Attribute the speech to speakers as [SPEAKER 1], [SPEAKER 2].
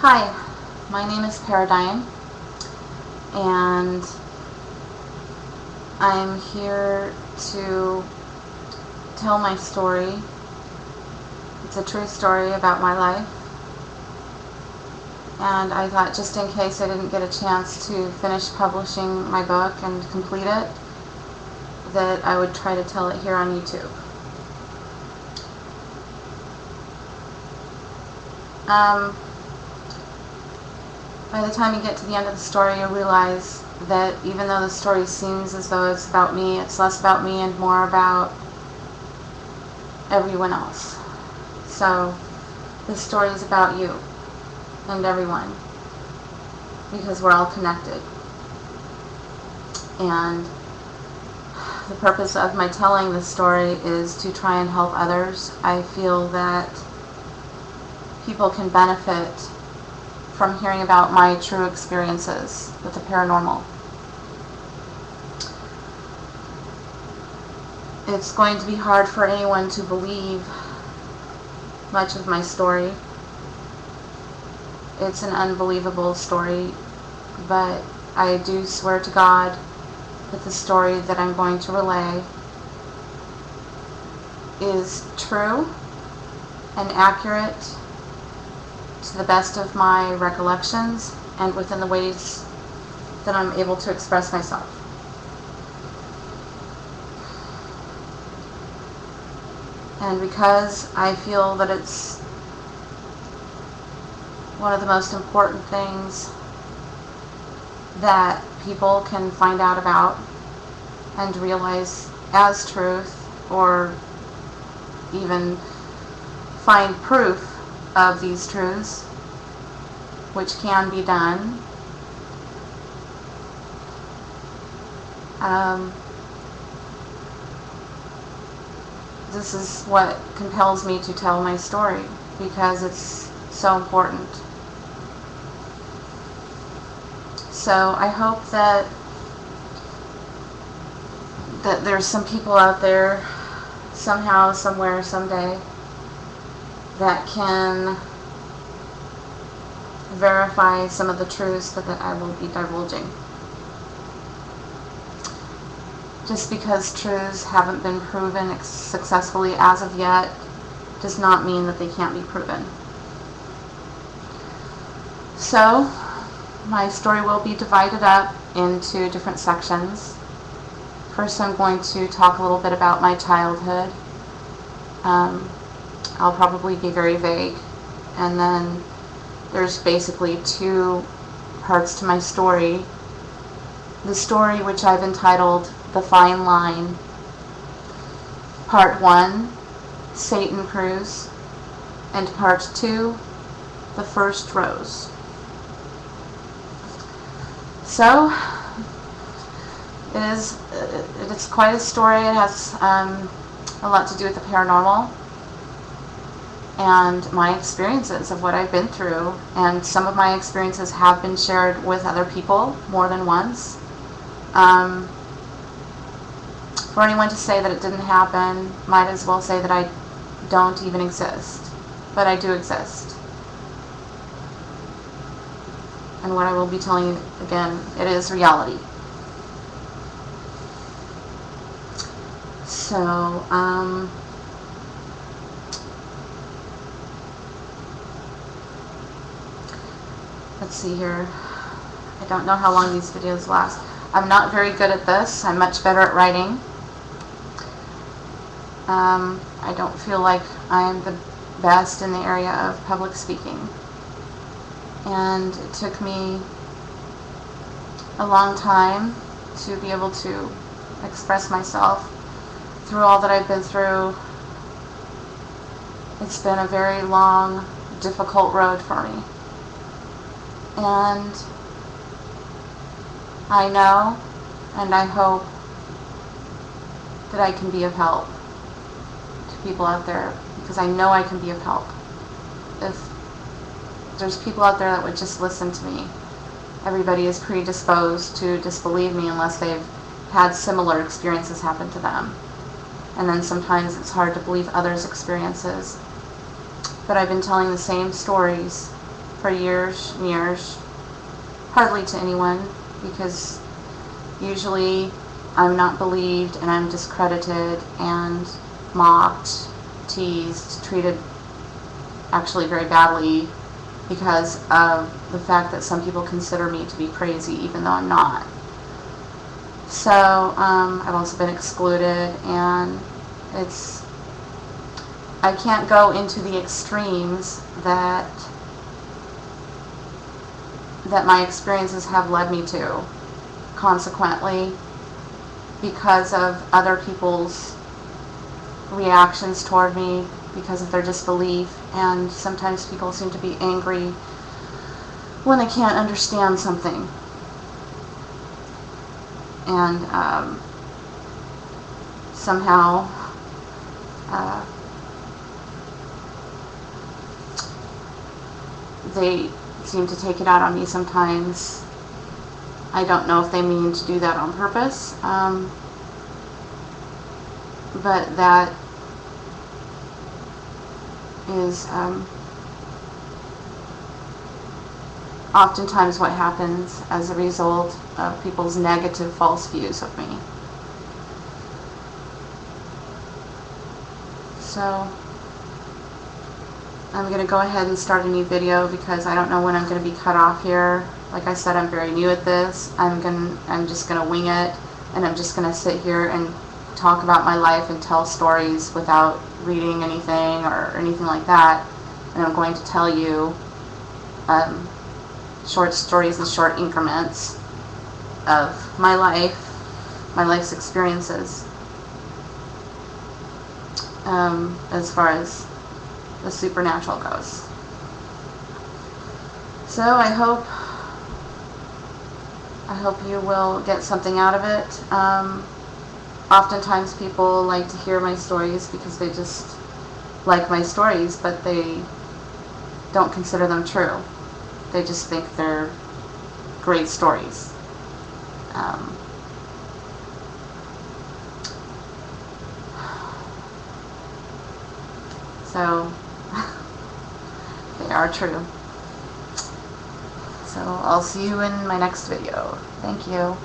[SPEAKER 1] Hi, my name is Paradigm, and I'm here to tell my story. It's a true story about my life, and I thought just in case I didn't get a chance to finish publishing my book and complete it, that I would try to tell it here on YouTube. By the time you get to the end of the story, you realize that even though the story seems as though it's about me, it's less about me and more about everyone else. So this story is about you and everyone, because we're all connected. And the purpose of my telling this story is to try and help others. I feel that people can benefit from hearing about my true experiences with the paranormal. It's going to be hard for anyone to believe much of my story. It's an unbelievable story, but I do swear to God that the story that I'm going to relay is true and accurate to the best of my recollections and within the ways that I'm able to express myself. And because I feel that it's one of the most important things that people can find out about and realize as truth, or even find proof of these truths, which can be done. This is what compels me to tell my story, because it's so important. So I hope that there's some people out there, somehow, somewhere, someday, that can verify some of the truths that I will be divulging. Just because truths haven't been proven successfully as of yet does not mean that they can't be proven. So, my story will be divided up into different sections. First, I'm going to talk a little bit about my childhood. I'll probably be very vague. And then there's basically two parts to my story. The story, which I've entitled The Fine Line. Part 1, Satan Cruise. And Part 2, The First Rose. So, it's quite a story. It has a lot to do with the paranormal and my experiences of what I've been through. And some of my experiences have been shared with other people more than once. For anyone to say that it didn't happen, might as well say that I don't even exist. But I do exist. And what I will be telling you, again, it is reality. So, let's see here. I don't know how long these videos last. I'm not very good at this. I'm much better at writing. I don't feel like I'm the best in the area of public speaking. And it took me a long time to be able to express myself through all that I've been through. It's been a very long, difficult road for me. And I know and I hope that I can be of help to people out there, because I know I can be of help. If there's people out there that would just listen to me, everybody is predisposed to disbelieve me unless they've had similar experiences happen to them. And then sometimes it's hard to believe others' experiences. But I've been telling the same stories for years and years. Hardly to anyone, because usually I'm not believed and I'm discredited and mocked, teased, treated actually very badly because of the fact that some people consider me to be crazy even though I'm not. So I've also been excluded, and I can't go into the extremes that my experiences have led me to, consequently, because of other people's reactions toward me, because of their disbelief. And sometimes people seem to be angry when they can't understand something. And somehow they seem to take it out on me sometimes. I don't know if they mean to do that on purpose, but that is oftentimes what happens as a result of people's negative, false views of me. So I'm going to go ahead and start a new video because I don't know when I'm going to be cut off here. Like I said, I'm very new at this. I'm just going to wing it, and I'm just going to sit here and talk about my life and tell stories without reading anything or anything like that. And I'm going to tell you short stories in short increments of my life's experiences, as far as the supernatural goes. So I hope you will get something out of it. Oftentimes people like to hear my stories because they just like my stories, but they don't consider them true. They just think they're great stories. So they are true. So I'll see you in my next video. Thank you.